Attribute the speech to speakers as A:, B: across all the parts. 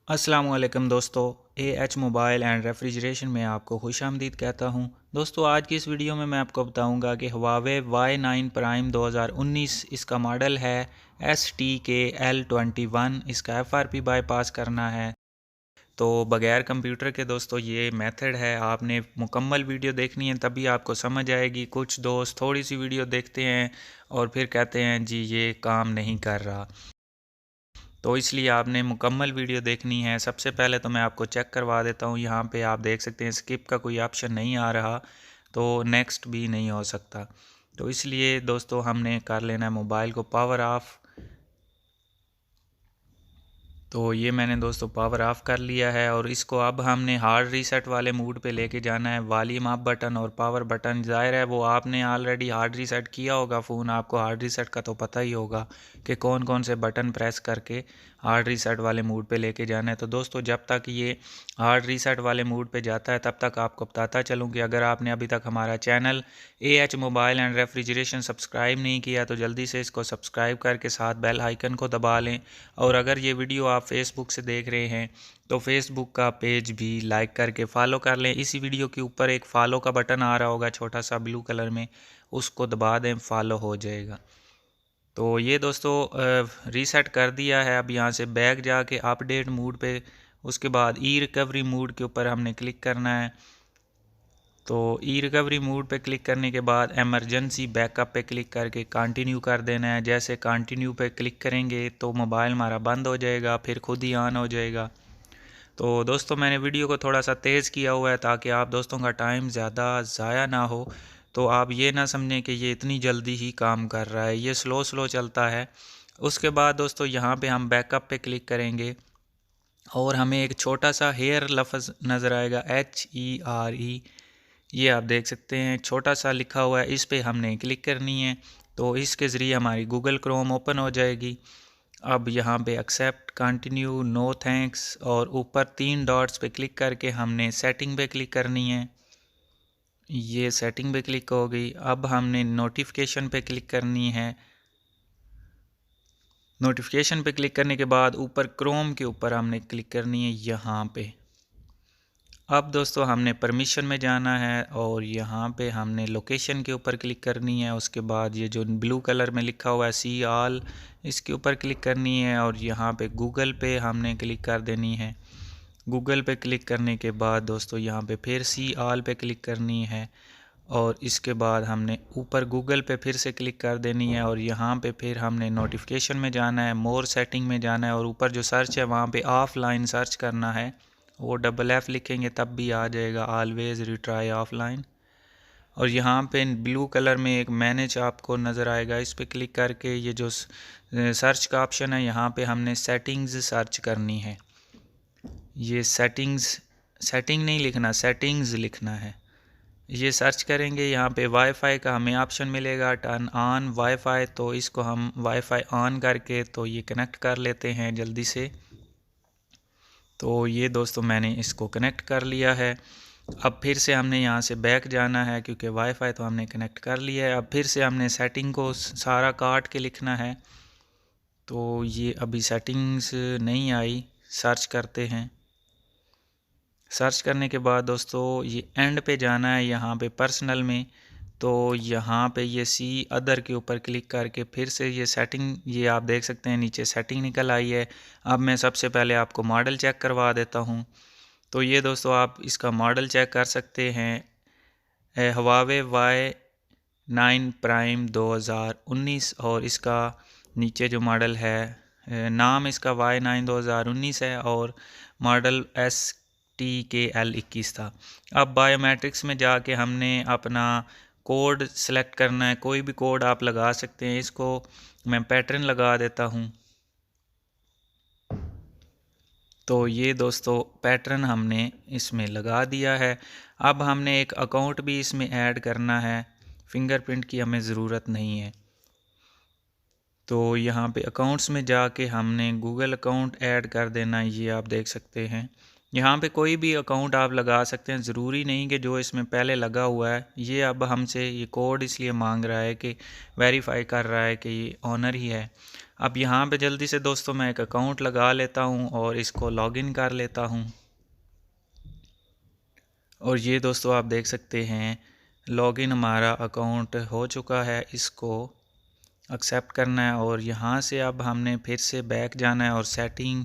A: अस्सलामुअलैकुम दोस्तों, AH mobile and refrigeration में आपको खुशामदीद कहता हूं। दोस्तों, आज की इस वीडियो में मैं आपको बताऊंगा कि हुआवे Y9 प्राइम 2019 इसका मॉडल है STK-L21। इसका FRP बाईपास करना है तो बग़ैर कंप्यूटर के दोस्तों ये मेथड है। आपने मुकम्मल वीडियो देखनी है तभी आपको समझ आएगी। कुछ दोस्त थोड़ी सी वीडियो देखते हैं और फिर कहते हैं जी ये काम नहीं कर रहा, तो इसलिए आपने मुकम्मल वीडियो देखनी है। सबसे पहले तो मैं आपको चेक करवा देता हूँ। यहाँ पे आप देख सकते हैं स्किप का कोई ऑप्शन नहीं आ रहा, तो नेक्स्ट भी नहीं हो सकता। तो इसलिए दोस्तों हमने कर लेना है मोबाइल को पावर ऑफ़। तो ये मैंने दोस्तों पावर ऑफ़ कर लिया है और इसको अब हमने हार्ड रीसेट वाले मूड पे लेके जाना है। वॉल्यूम अप बटन और पावर बटन, ज़ाहिर है वो आपने ऑलरेडी हार्ड रीसेट किया होगा फ़ोन, आपको हार्ड रीसेट का तो पता ही होगा कि कौन कौन से बटन प्रेस करके हार्ड रीसेट वाले मूड पे लेके जाना है। तो दोस्तों जब तक ये हार्ड रीसेट वाले मूड पे जाता है तब तक आपको बताता चलूँ कि अगर आपने अभी तक हमारा channel AH mobile and refrigeration subscribe नहीं किया तो जल्दी से इसको सब्सक्राइब करके साथ बेल आइकन को दबा लें। और अगर ये वीडियो आप फेसबुक से देख रहे हैं तो फेसबुक का पेज भी लाइक करके फॉलो कर लें। इसी वीडियो के ऊपर एक फॉलो का बटन आ रहा होगा छोटा सा ब्लू कलर में, उसको दबा दें, फॉलो हो जाएगा। तो ये दोस्तों रीसेट कर दिया है। अब यहाँ से बैक जाके अपडेट मूड पे, उसके बाद ई रिकवरी मूड के ऊपर हमने क्लिक करना है। तो ई रिकवरी मूड पे क्लिक करने के बाद एमरजेंसी बैकअप पे क्लिक करके कंटिन्यू कर देना है। जैसे कंटिन्यू पे क्लिक करेंगे तो मोबाइल हमारा बंद हो जाएगा, फिर खुद ही ऑन हो जाएगा। तो दोस्तों मैंने वीडियो को थोड़ा सा तेज़ किया हुआ है ताकि आप दोस्तों का टाइम ज़्यादा ज़ाया ना हो। तो आप ये ना समझें कि ये इतनी जल्दी ही काम कर रहा है, ये स्लो स्लो चलता है। उसके बाद दोस्तों यहाँ पे हम बैकअप पे क्लिक करेंगे और हमें एक छोटा सा हेयर लफ्ज़ नज़र आएगा, HERE। ये आप देख सकते हैं छोटा सा लिखा हुआ है, इस पे हमने क्लिक करनी है। तो इसके ज़रिए हमारी गूगल क्रोम ओपन हो जाएगी। अब यहाँ पे एक्सेप्ट, कंटिन्यू, नो थैंक्स और ऊपर 3 डॉट्स पे क्लिक करके हमने सेटिंग पे क्लिक करनी है। ये सेटिंग पे क्लिक हो गई। अब हमने नोटिफिकेशन पे क्लिक करनी है। नोटिफिकेशन पे क्लिक करने के बाद ऊपर क्रोम के ऊपर हमने क्लिक करनी है यहाँ पे। अब दोस्तों हमने परमिशन में जाना है और यहाँ पे हमने लोकेशन के ऊपर क्लिक करनी है। उसके बाद ये जो ब्लू कलर में लिखा हुआ है सी ऑल, इसके ऊपर क्लिक करनी है और यहाँ पे गूगल पे हमने क्लिक कर देनी है। गूगल पे क्लिक करने के बाद दोस्तों यहाँ पे फिर सी ऑल पे क्लिक करनी है और इसके बाद हमने ऊपर गूगल पे फिर से क्लिक कर देनी है और यहाँ पे फिर हमने नोटिफिकेशन में जाना है, मोर सेटिंग में जाना है और ऊपर जो सर्च है वहाँ पे ऑफलाइन सर्च करना है। वो FF लिखेंगे तब भी आ जाएगा, ऑलवेज़ रिट्राई ऑफलाइन। और यहाँ पे ब्लू कलर में एक मैनेज आपको नज़र आएगा, इस पर क्लिक करके ये जो सर्च का ऑप्शन है यहाँ पे हमने सेटिंग्स सर्च करनी है। ये सेटिंग नहीं लिखना, सेटिंग्स लिखना है। ये सर्च करेंगे, यहाँ पे वाईफाई का हमें ऑप्शन मिलेगा, टर्न ऑन वाईफाई। तो इसको हम वाईफाई ऑन करके तो ये कनेक्ट कर लेते हैं जल्दी से। तो ये दोस्तों मैंने इसको कनेक्ट कर लिया है। अब फिर से हमने यहाँ से बैक जाना है क्योंकि वाईफाई तो हमने कनेक्ट कर लिया है। अब फिर से हमने सेटिंग को सारा काट के लिखना है। तो ये अभी सेटिंग्स नहीं आई, सर्च करते हैं। सर्च करने के बाद दोस्तों ये एंड पे जाना है, यहाँ पे पर्सनल में। तो यहाँ पे ये सी अदर के ऊपर क्लिक करके फिर से ये सेटिंग, ये आप देख सकते हैं नीचे सेटिंग निकल आई है। अब मैं सबसे पहले आपको मॉडल चेक करवा देता हूँ। तो ये दोस्तों आप इसका मॉडल चेक कर सकते हैं, हुआवे Y9 प्राइम 2019 और इसका नीचे जो मॉडल है, नाम इसका Y9 2019 है और मॉडल STK-L21 था। अब बायोमेट्रिक्स में जाके हमने अपना कोड सेलेक्ट करना है, कोई भी कोड आप लगा सकते हैं। इसको मैं पैटर्न लगा देता हूँ। तो ये दोस्तों पैटर्न हमने इसमें लगा दिया है। अब हमने एक अकाउंट भी इसमें ऐड करना है, फिंगरप्रिंट की हमें ज़रूरत नहीं है। तो यहाँ पे अकाउंट्स में जाके हमने गूगल अकाउंट ऐड कर देना, ये आप देख सकते हैं। यहाँ पे कोई भी अकाउंट आप लगा सकते हैं, ज़रूरी नहीं कि जो इसमें पहले लगा हुआ है। ये अब हमसे ये कोड इसलिए मांग रहा है कि वेरीफाई कर रहा है कि ये ऑनर ही है। अब यहाँ पे जल्दी से दोस्तों मैं एक अकाउंट लगा लेता हूँ और इसको लॉगिन कर लेता हूँ। और ये दोस्तों आप देख सकते हैं लॉगिन हमारा अकाउंट हो चुका है। इसको एक्सेप्ट करना है और यहाँ से अब हमने फिर से बैक जाना है और सेटिंग,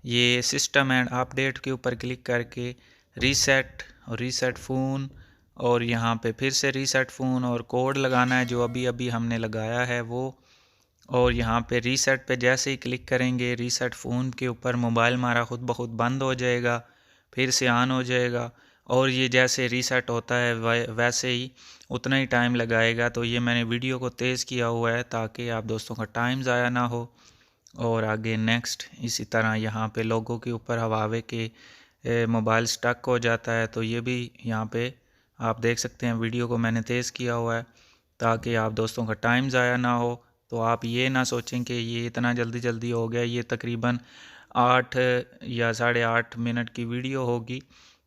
A: ये सिस्टम एंड अपडेट के ऊपर क्लिक करके रीसेट और रीसेट फ़ोन, और यहाँ पे फिर से रीसेट फ़ोन और कोड लगाना है जो अभी अभी हमने लगाया है वो। और यहाँ पे रीसेट पे जैसे ही क्लिक करेंगे रीसेट फ़ोन के ऊपर मोबाइल हमारा खुद ब खुद बंद हो जाएगा, फिर से ऑन हो जाएगा। और ये जैसे रीसेट होता है वैसे ही उतना ही टाइम लगाएगा। तो ये मैंने वीडियो को तेज़ किया हुआ है ताकि आप दोस्तों का टाइम ज़ाया ना हो। और आगे नेक्स्ट इसी तरह यहाँ पे लोगों के ऊपर हवावे के मोबाइल स्टक हो जाता है, तो ये भी यहाँ पे आप देख सकते हैं। वीडियो को मैंने तेज़ किया हुआ है ताकि आप दोस्तों का टाइम ज़ाया ना हो। तो आप ये ना सोचें कि ये इतना जल्दी जल्दी हो गया, ये तकरीबन 8 या 8.5 मिनट की वीडियो होगी।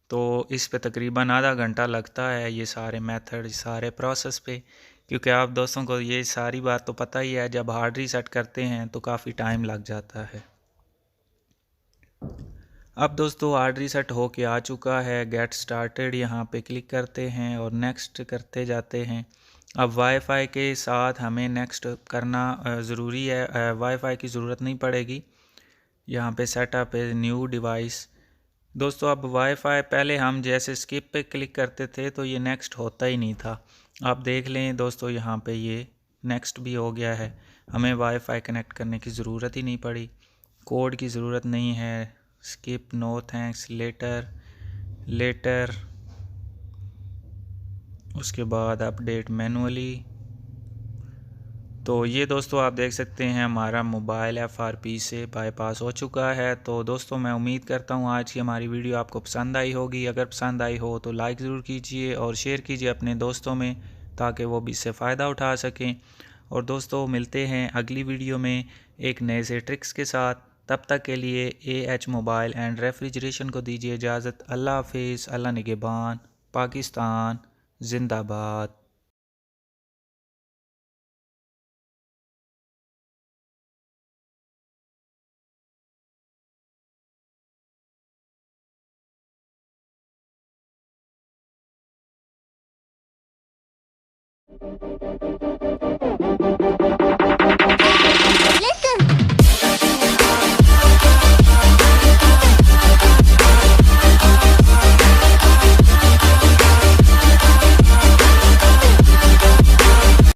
A: तो इस पे तकरीबन आधा घंटा लगता है ये सारे मेथड, सारे प्रोसेस पे, क्योंकि आप दोस्तों को ये सारी बात तो पता ही है, जब हार्ड रीसेट करते हैं तो काफ़ी टाइम लग जाता है। अब दोस्तों हार्ड रीसेट हो के आ चुका है, गेट स्टार्टेड यहाँ पे क्लिक करते हैं और नेक्स्ट करते जाते हैं। अब वाईफाई के साथ हमें नेक्स्ट करना ज़रूरी है, वाईफाई की ज़रूरत नहीं पड़ेगी। यहाँ पे सेटअप है न्यू डिवाइस। दोस्तों अब वाईफाई पहले हम जैसे स्किप पे क्लिक करते थे तो ये नेक्स्ट होता ही नहीं था। आप देख लें दोस्तों यहाँ पे ये नेक्स्ट भी हो गया है, हमें वाईफाई कनेक्ट करने की ज़रूरत ही नहीं पड़ी, कोड की ज़रूरत नहीं है। Skip, no thanks, later later, उसके बाद अपडेट मैनुअली। तो ये दोस्तों आप देख सकते हैं हमारा मोबाइल FRP से बाईपास हो चुका है। तो दोस्तों मैं उम्मीद करता हूँ आज की हमारी वीडियो आपको पसंद आई होगी। अगर पसंद आई हो तो लाइक ज़रूर कीजिए और शेयर कीजिए अपने दोस्तों में, ताकि वो भी इससे फ़ायदा उठा सकें। और दोस्तों मिलते हैं अगली वीडियो में एक नए से ट्रिक्स के साथ। तब तक के लिए AH मोबाइल एंड रेफ्रिजरेशन को दीजिए इजाज़त। अल्लाह हाफिज़, अल्लाह निगहबान, पाकिस्तान जिंदाबाद।